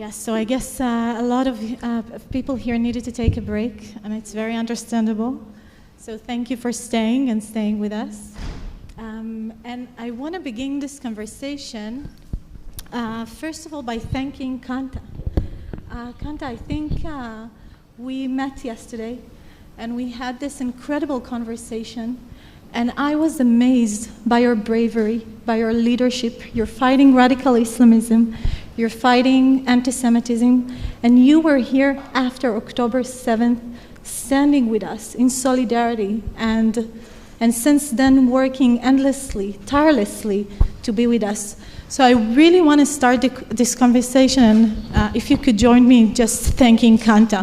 Yes, so I guess a lot of people here needed to take a break, and it's very understandable. So thank you for staying with us. And I want to begin this conversation, first of all, by thanking Qanta. Qanta, I think we met yesterday, and we had this incredible conversation, and I was amazed by your bravery, by your leadership. You're fighting radical Islamism, you're fighting anti-Semitism, and you were here after October 7th, standing with us in solidarity, and since then working endlessly, tirelessly to be with us. So I really want to start this conversation, and if you could join me just thanking Qanta.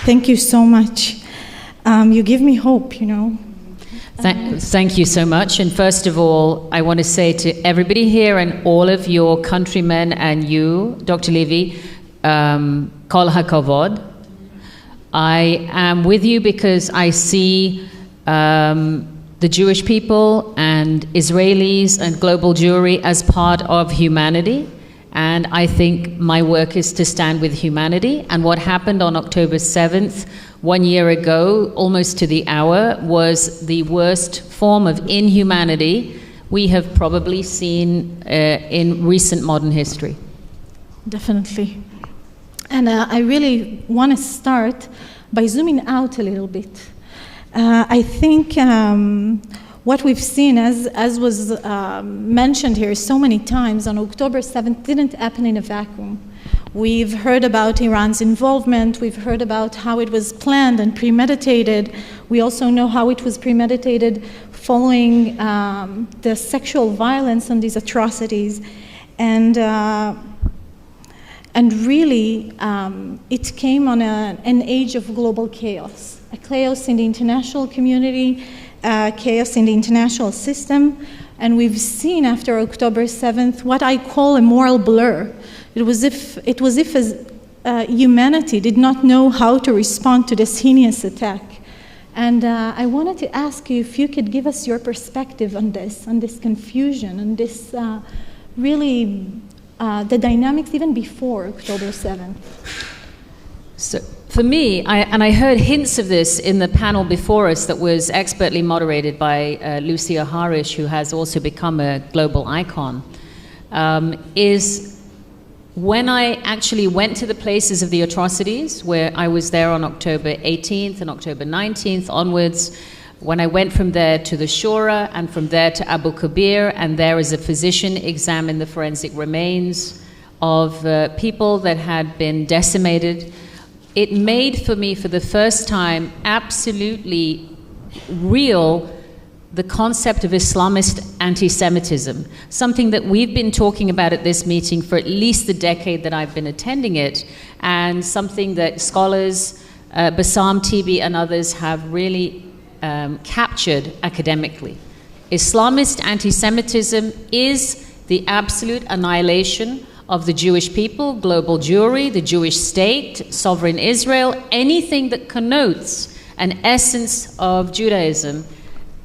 Thank you so much. You give me hope, you know. Thank you so much. And first of all, I want to say to everybody here and all of your countrymen and you, Dr. Levy, Kol HaKavod. I am with you because I see the Jewish people and Israelis and global Jewry as part of humanity. And I think my work is to stand with humanity. And what happened on October 7th, 1 year ago, almost to the hour, was the worst form of inhumanity we have probably seen in recent modern history. Definitely. And I really want to start by zooming out a little bit. I think what we've seen, as was mentioned here so many times, on October 7th didn't happen in a vacuum. We've heard about Iran's involvement. We've heard about how it was planned and premeditated. We also know how it was premeditated following the sexual violence and these atrocities. And really, it came on an age of global chaos, a chaos in the international community, chaos in the international system. And we've seen after October 7th what I call a moral blur. It was if humanity did not know how to respond to this heinous attack. And I wanted to ask you if you could give us your perspective on this confusion, on this really the dynamics even before October 7th. So for me, I heard hints of this in the panel before us that was expertly moderated by Lucia Harish, who has also become a global icon, is when I actually went to the places of the atrocities, where I was there on October 18th and October 19th onwards, when I went from there to the Shura and from there to Abu Kabir, and there as a physician examined the forensic remains of people that had been decimated, it made for me for the first time absolutely real the concept of Islamist anti-Semitism, something that we've been talking about at this meeting for at least the decade that I've been attending it, and something that scholars, Bassam, Tibi, and others have really captured academically. Islamist anti-Semitism is the absolute annihilation of the Jewish people, global Jewry, the Jewish state, sovereign Israel, anything that connotes an essence of Judaism.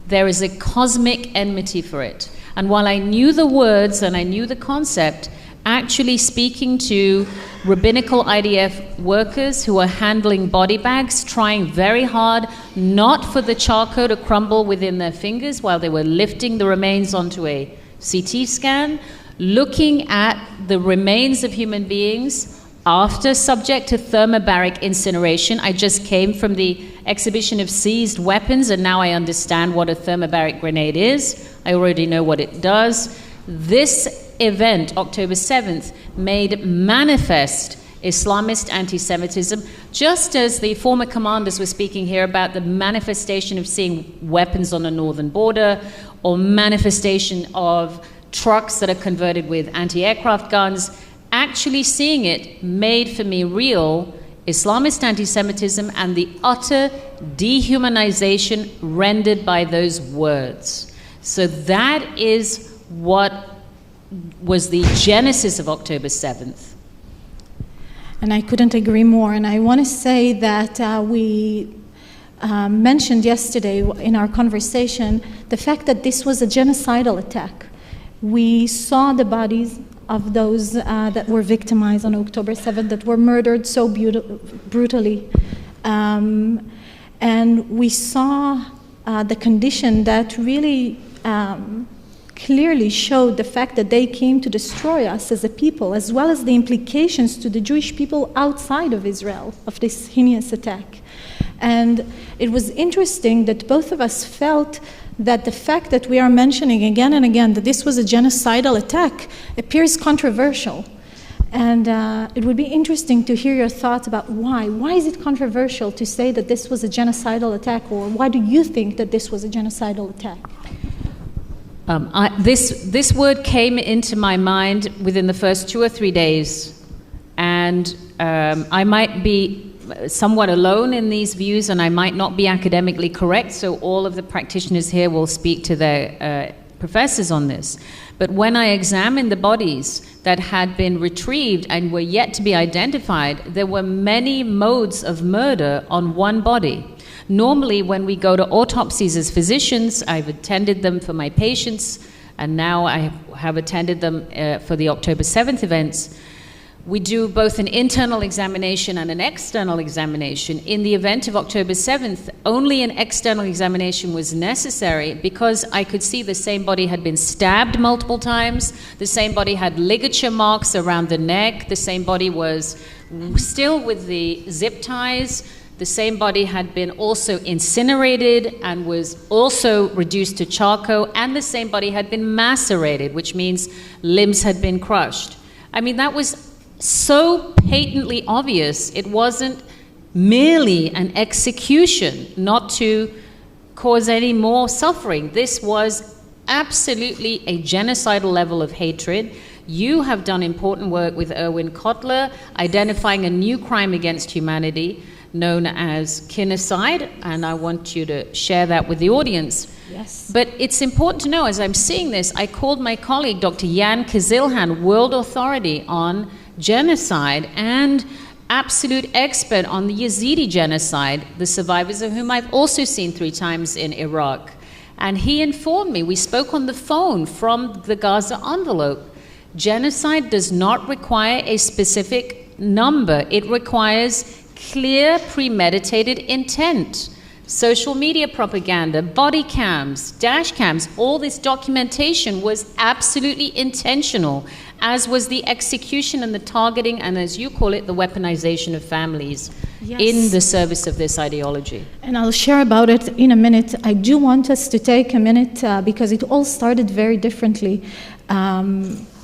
There is a cosmic enmity for it. And while I knew the words and I knew the concept, actually speaking to rabbinical IDF workers who are handling body bags, trying very hard not for the charcoal to crumble within their fingers while they were lifting the remains onto a CT scan, looking at the remains of human beings after subject to thermobaric incineration. I just came from the exhibition of seized weapons, and now I understand what a thermobaric grenade is. I already know what it does. This event, October 7th, made manifest Islamist anti-Semitism, just as the former commanders were speaking here about the manifestation of seeing weapons on the northern border, or manifestation of trucks that are converted with anti-aircraft guns. Actually seeing it made for me real Islamist anti-Semitism and the utter dehumanization rendered by those words. So that is what was the genesis of October 7th. And I couldn't agree more. And I want to say that mentioned yesterday in our conversation, the fact that this was a genocidal attack. We saw the bodies of those that were victimized on October 7th, that were murdered so brutally. And we saw the condition that really clearly showed the fact that they came to destroy us as a people, as well as the implications to the Jewish people outside of Israel of this heinous attack. And it was interesting that both of us felt that the fact that we are mentioning again and again that this was a genocidal attack appears controversial. And it would be interesting to hear your thoughts about why. Why is it controversial to say that this was a genocidal attack, or why do you think that this was a genocidal attack? This word came into my mind within the first 2 or 3 days, and I might be somewhat alone in these views, and I might not be academically correct, so all of the practitioners here will speak to their professors on this. But when I examined the bodies that had been retrieved and were yet to be identified, there were many modes of murder on one body. Normally, when we go to autopsies as physicians, I've attended them for my patients, and now I have attended them for the October 7th events. We do both an internal examination and an external examination. In the event of October 7th, only an external examination was necessary because I could see the same body had been stabbed multiple times, the same body had ligature marks around the neck, the same body was still with the zip ties, the same body had been also incinerated and was also reduced to charcoal, and the same body had been macerated, which means limbs had been crushed. I mean, that was so patently obvious. It wasn't merely an execution not to cause any more suffering. This was absolutely a genocidal level of hatred. You have done important work with Erwin Kotler, identifying a new crime against humanity known as genocide, and I want you to share that with the audience. Yes. But it's important to know, as I'm seeing this, I called my colleague, Dr. Jan Kazilhan, world authority on genocide and absolute expert on the Yazidi genocide, the survivors of whom I've also seen 3 times in Iraq. And he informed me, we spoke on the phone from the Gaza envelope, genocide does not require a specific number. It requires clear, premeditated intent. Social media propaganda, body cams, dash cams, all this documentation was absolutely intentional, as was the execution and the targeting, and as you call it, the weaponization of families. Yes. In the service of this ideology. And I'll share about it in a minute. I do want us to take a minute because it all started very differently.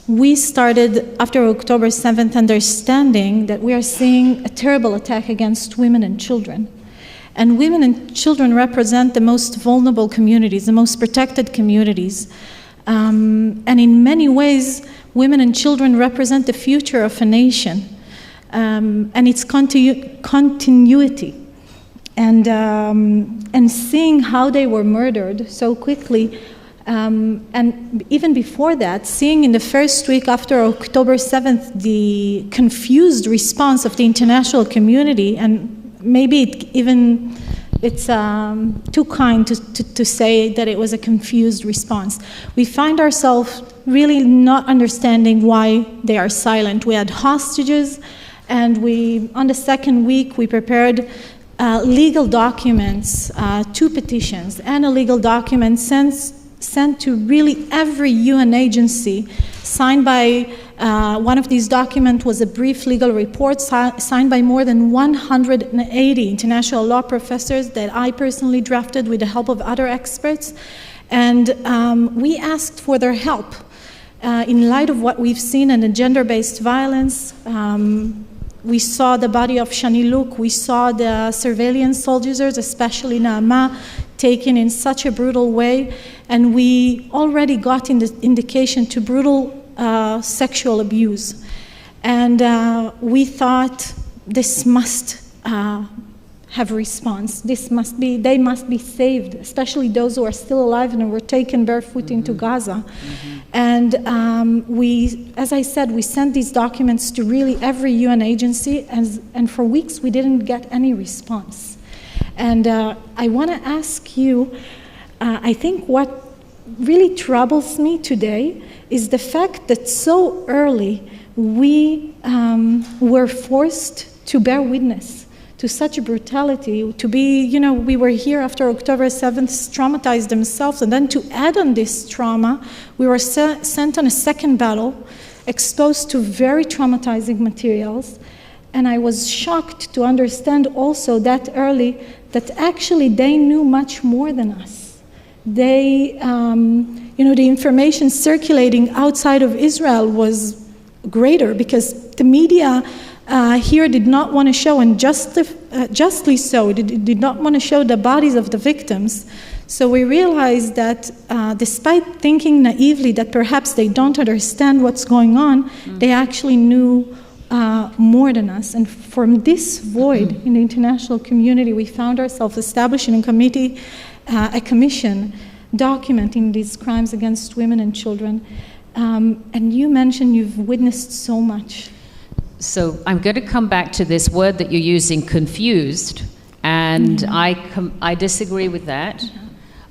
We started after October 7th understanding that we are seeing a terrible attack against women and children. And women and children represent the most vulnerable communities, the most protected communities. And in many ways, women and children represent the future of a nation and its continuity. And seeing how they were murdered so quickly, and even before that, seeing in the first week after October 7th the confused response of the international community, and maybe it's too kind to say that it was a confused response. We find ourselves really not understanding why they are silent. We had hostages, and on the second week we prepared legal documents, 2 petitions, and a legal document sent to really every UN agency, signed by, one of these documents was a brief legal report signed by more than 180 international law professors that I personally drafted with the help of other experts. And we asked for their help. In light of what we've seen in the gender-based violence, we saw the body of Shani Luke, we saw the surveillance soldiers, especially Naama, taken in such a brutal way, and we already got in the indication to brutal sexual abuse. And we thought this must have a response. They must be saved, especially those who are still alive and were taken barefoot into Gaza. And as I said, we sent these documents to really every UN agency, and for weeks we didn't get any response. And I want to ask you, I think what really troubles me today is the fact that so early we were forced to bear witness to such brutality, to be, we were here after October 7th, traumatized themselves, and then to add on this trauma, we were sent on a second battle, exposed to very traumatizing materials, and I was shocked to understand also that early that actually they knew much more than us. They, the information circulating outside of Israel was greater because the media here did not want to show, and justly so, did not want to show the bodies of the victims. So we realized that despite thinking naively that perhaps they don't understand what's going on, they actually knew more than us. And from this void in the international community, we found ourselves establishing a commission documenting these crimes against women and children. And you mentioned you've witnessed so much. So I'm going to come back to this word that you're using, confused, and I disagree with that.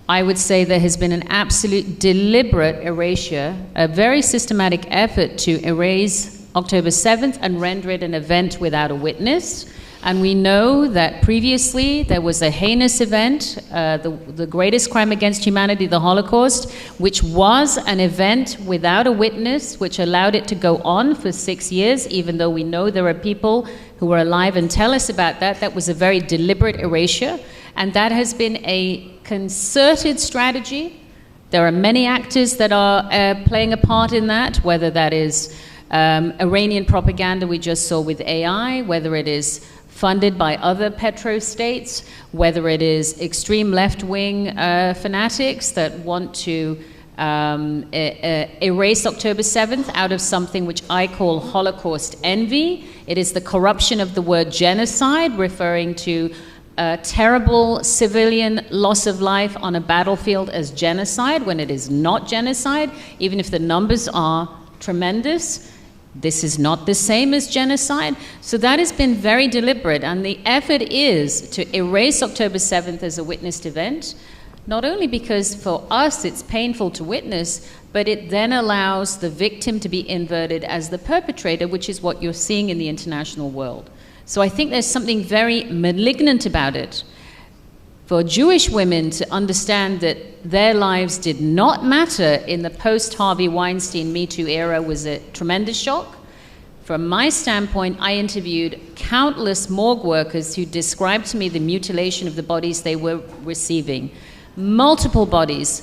I would say there has been an absolute deliberate erasure, a very systematic effort to erase October 7th and render it an event without a witness. And we know that previously there was a heinous event, the greatest crime against humanity, the Holocaust, which was an event without a witness, which allowed it to go on for 6 years, even though we know there are people who are alive and tell us about that. That was a very deliberate erasure, and that has been a concerted strategy. There are many actors that are playing a part in that, whether that is Iranian propaganda we just saw with AI, whether it is funded by other petro-states, whether it is extreme left-wing fanatics that want to erase October 7th out of something which I call Holocaust envy. It is the corruption of the word genocide, referring to terrible civilian loss of life on a battlefield as genocide, when it is not genocide, even if the numbers are tremendous. This is not the same as genocide. So that has been very deliberate, and the effort is to erase October 7th as a witnessed event, not only because for us it's painful to witness, but it then allows the victim to be inverted as the perpetrator, which is what you're seeing in the international world. So I think there's something very malignant about it. For Jewish women to understand that their lives did not matter in the post-Harvey Weinstein Me Too era was a tremendous shock. From my standpoint, I interviewed countless morgue workers who described to me the mutilation of the bodies they were receiving. Multiple bodies,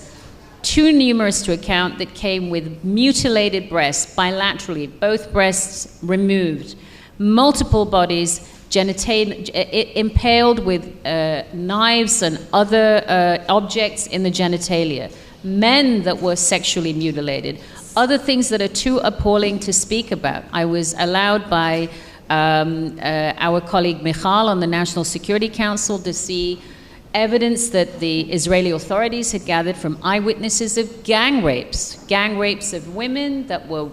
too numerous to account, that came with mutilated breasts, bilaterally, both breasts removed. Multiple bodies impaled with knives and other objects in the genitalia, men that were sexually mutilated, other things that are too appalling to speak about. I was allowed by our colleague Michal on the National Security Council to see evidence that the Israeli authorities had gathered from eyewitnesses of gang rapes of women that were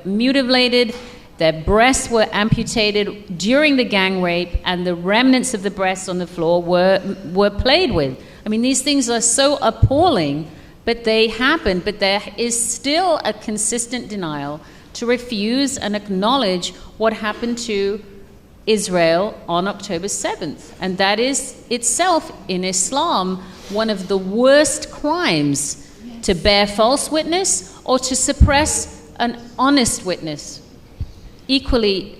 mutilated. Their breasts were amputated during the gang rape, and the remnants of the breasts on the floor were played with. I mean, these things are so appalling, but they happen. But there is still a consistent denial to refuse and acknowledge what happened to Israel on October 7th. And that is itself, in Islam, one of the worst crimes, to bear false witness or to suppress an honest witness. Equally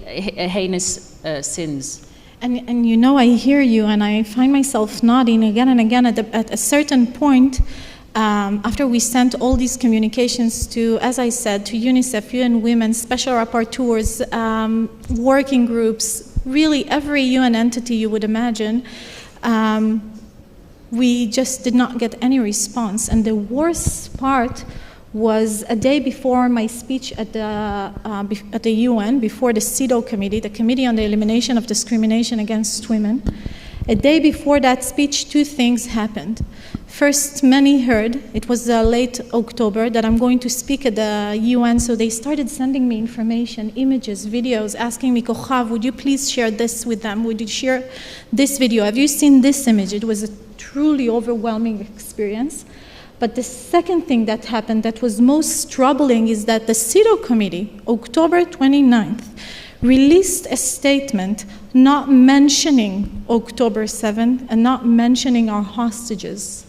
heinous sins. And I hear you, and I find myself nodding again and again at a certain point. After we sent all these communications to, as I said, to UNICEF, UN Women, special rapporteurs, working groups, really every UN entity you would imagine, we just did not get any response. And the worst part was a day before my speech at the UN, before the CEDAW committee, the Committee on the Elimination of Discrimination Against Women. A day before that speech, two things happened. First, many heard, it was late October, that I'm going to speak at the UN, so they started sending me information, images, videos, asking me, Cochav, would you please share this with them? Would you share this video? Have you seen this image? It was a truly overwhelming experience. But the second thing that happened that was most troubling is that the CEDAW committee, October 29th, released a statement not mentioning October 7th and not mentioning our hostages.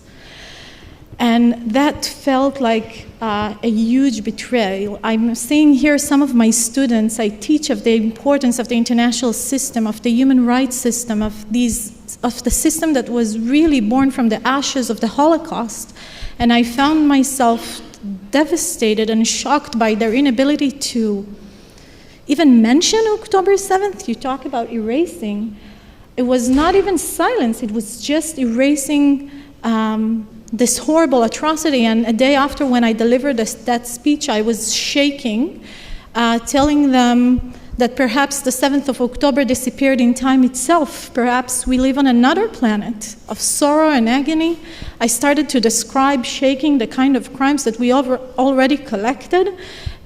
And that felt like a huge betrayal. I'm seeing here some of my students, I teach of the importance of the international system, of the human rights system, of the system that was really born from the ashes of the Holocaust. And I found myself devastated and shocked by their inability to even mention October 7th. You talk about erasing. It was not even silence, it was just erasing this horrible atrocity. And a day after, when I delivered that speech, I was shaking, telling them that perhaps the 7th of October disappeared in time itself. Perhaps we live on another planet of sorrow and agony. I started to describe, shaking, the kind of crimes that we already collected.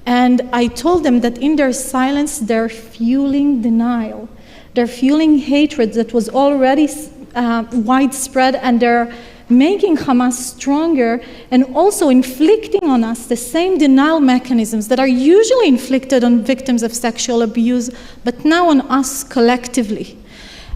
And I told them that in their silence, they're fueling denial. They're fueling hatred that was already widespread, and they're making Hamas stronger and also inflicting on us the same denial mechanisms that are usually inflicted on victims of sexual abuse, but now on us collectively.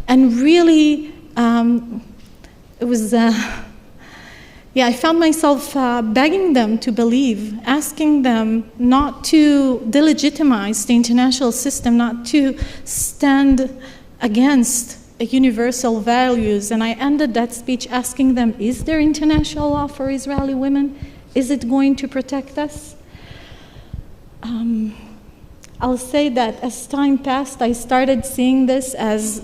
And really, it was, I found myself begging them to believe, asking them not to delegitimize the international system, not to stand against universal values. And I ended that speech asking them, is there international law for Israeli women? Is it going to protect us? I'll say that as time passed, I started seeing this as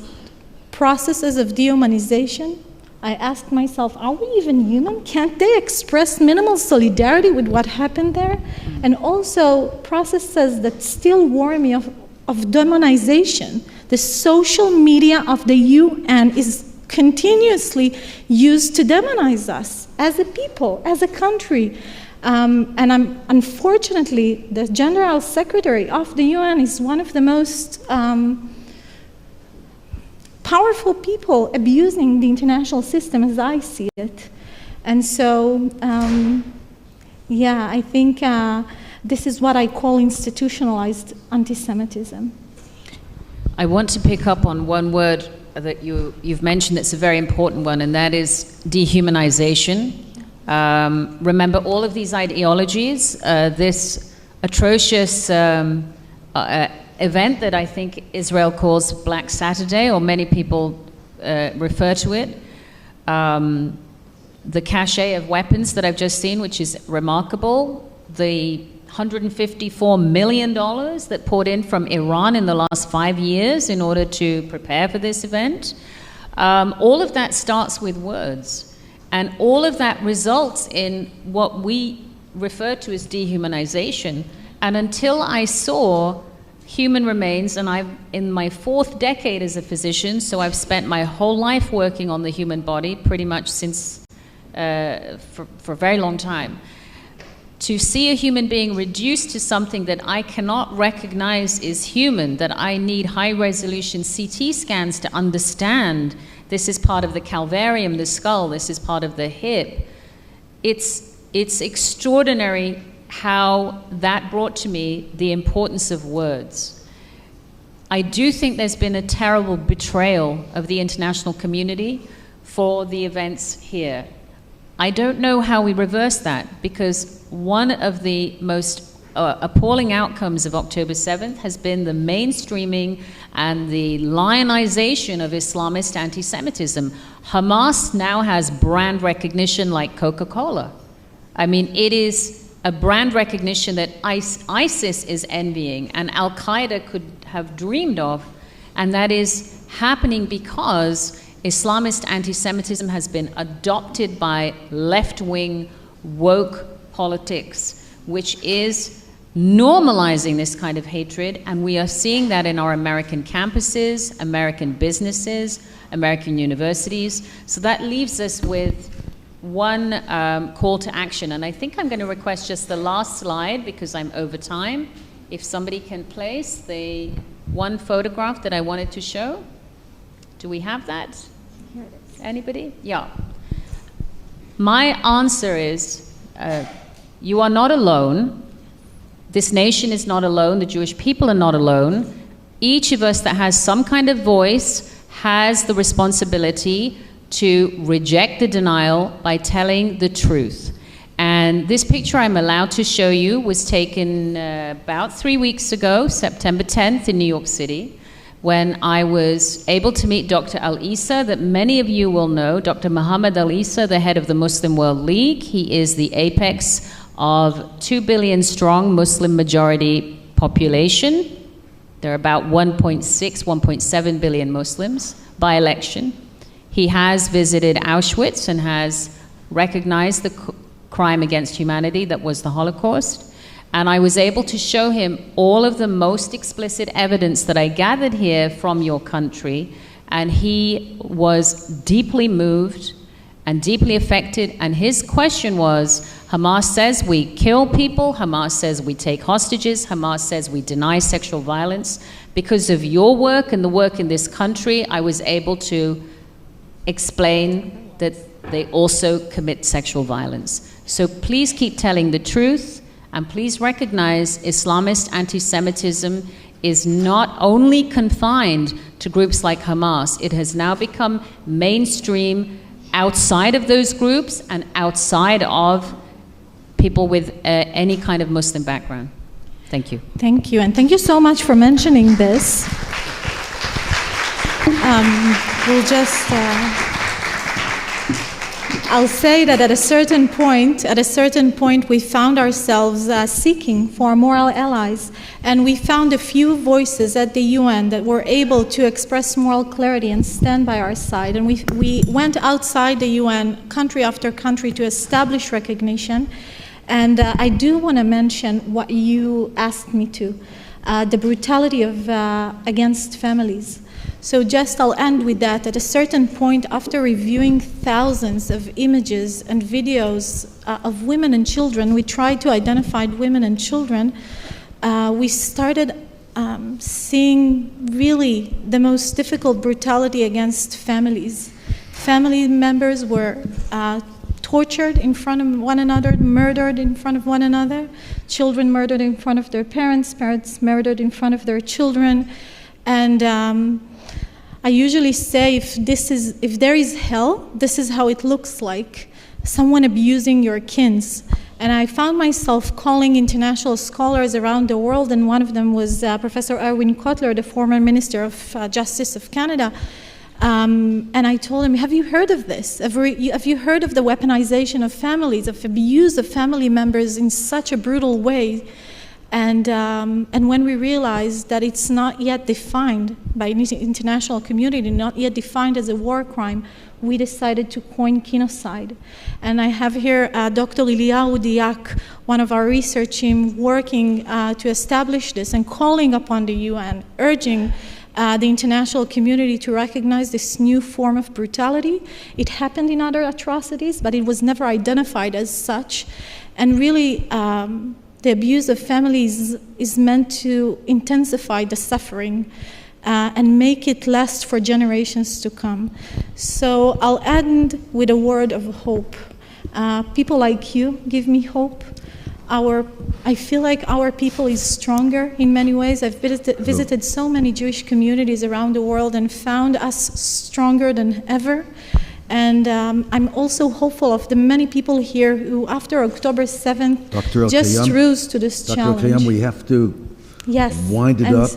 processes of dehumanization. I asked myself, are we even human? Can't they express minimal solidarity with what happened there? And also processes that still warn me of demonization. The social media of the UN is continuously used to demonize us as a people, as a country. Unfortunately, the General Secretary of the UN is one of the most powerful people abusing the international system as I see it. And so, I think this is what I call institutionalized anti-Semitism. I want to pick up on one word that you've mentioned that's a very important one, and that is dehumanization. Remember, all of these ideologies, this atrocious event that I think Israel calls Black Saturday, or many people refer to it, the cache of weapons that I've just seen, which is remarkable, the $154 million that poured in from Iran in the last 5 years in order to prepare for this event. All of that starts with words. And all of that results in what we refer to as dehumanization. And until I saw human remains, and I'm in my 4th decade as a physician, so I've spent my whole life working on the human body, pretty much since, for a very long time. To see a human being reduced to something that I cannot recognize is human, that I need high-resolution CT scans to understand this is part of the calvarium, the skull, this is part of the hip. It's extraordinary how that brought to me the importance of words. I do think there's been a terrible betrayal of the international community for the events here. I don't know how we reverse that, because one of the most appalling outcomes of October 7th has been the mainstreaming and the lionization of Islamist anti-Semitism. Hamas now has brand recognition like Coca-Cola. I mean, it is a brand recognition that ISIS is envying and Al-Qaeda could have dreamed of, and that is happening because Islamist anti-Semitism has been adopted by left-wing woke politics, which is normalizing this kind of hatred, and we are seeing that in our American campuses, American businesses, American universities. So that leaves us with one call to action, and I think I'm going to request just the last slide because I'm over time. If somebody can place the one photograph that I wanted to show. Do we have that? Here it is. Anybody? Yeah. My answer is, you are not alone. This nation is not alone. The Jewish people are not alone. Each of us that has some kind of voice has the responsibility to reject the denial by telling the truth. And this picture I'm allowed to show you was taken about 3 weeks ago, September 10th in New York City, when I was able to meet Dr. Al-Issa, that many of you will know, Dr. Muhammad Al-Issa, the head of the Muslim World League. He is the apex of 2 billion strong Muslim majority population. There are about 1.6, 1.7 billion Muslims by election. He has visited Auschwitz and has recognized the crime against humanity that was the Holocaust. And I was able to show him all of the most explicit evidence that I gathered here from your country, and he was deeply moved and deeply affected. And his question was, Hamas says we kill people, Hamas says we take hostages, Hamas says we deny sexual violence. Because of your work and the work in this country, I was able to explain that they also commit sexual violence. So please keep telling the truth, and please recognize Islamist anti-Semitism is not only confined to groups like Hamas. It has now become mainstream outside of those groups and outside of people with any kind of Muslim background. Thank you. Thank you, and thank you so much for mentioning this. We'll just... I'll say that at a certain point, we found ourselves seeking for moral allies, and we found a few voices at the UN that were able to express moral clarity and stand by our side. And we went outside the UN, country after country, to establish recognition. And I do want to mention what you asked me to, the brutality of against families. So just I'll end with that. At a certain point, after reviewing thousands of images and videos of women and children, we tried to identify women and children. We started seeing really the most difficult brutality against families. Family members were tortured in front of one another, murdered in front of one another, children murdered in front of their parents, parents murdered in front of their children. And I usually say, if there is hell, this is how it looks like: someone abusing your kids. And I found myself calling international scholars around the world, and one of them was Professor Erwin Kotler, the former Minister of Justice of Canada. And I told him, have you heard of this? Have you heard of the weaponization of families, of abuse of family members in such a brutal way? And when we realized that it's not yet defined by the international community, not yet defined as a war crime, we decided to coin genocide. And I have here Dr. Eliyahu Diak, one of our research team, working to establish this and calling upon the UN, urging the international community to recognize this new form of brutality. It happened in other atrocities, but it was never identified as such. And really, the abuse of families is meant to intensify the suffering and make it last for generations to come. So I'll end with a word of hope. People like you give me hope. I feel like our people is stronger in many ways. I've visited so many Jewish communities around the world and found us stronger than ever. And I'm also hopeful of the many people here who, after October 7th, just rose to this challenge. Dr. Elkayam, we have to wind it up.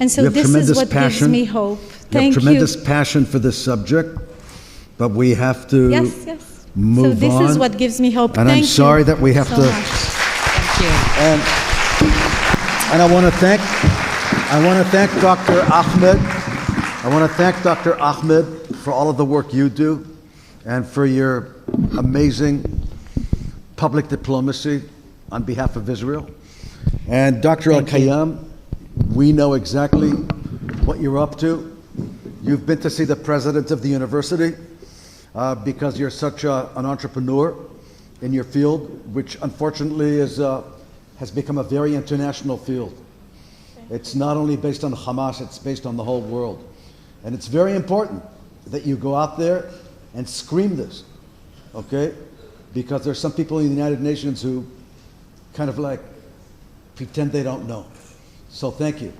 And so this is what gives me hope. Thank you. You have tremendous passion for this subject, but we have to move on. So this is what gives me hope. And I'm sorry that we have to. Thank you. And I want to thank Dr. Ahmed. I want to thank Dr. Ahmed for all of the work you do and for your amazing public diplomacy on behalf of Israel. And Dr. Thank you. Elkayam, we know exactly what you're up to. You've been to see the president of the university because you're such an entrepreneur in your field, which unfortunately has become a very international field. It's not only based on Hamas, it's based on the whole world. And it's very important that you go out there and scream this, okay? Because there's some people in the United Nations who kind of like pretend they don't know. So thank you.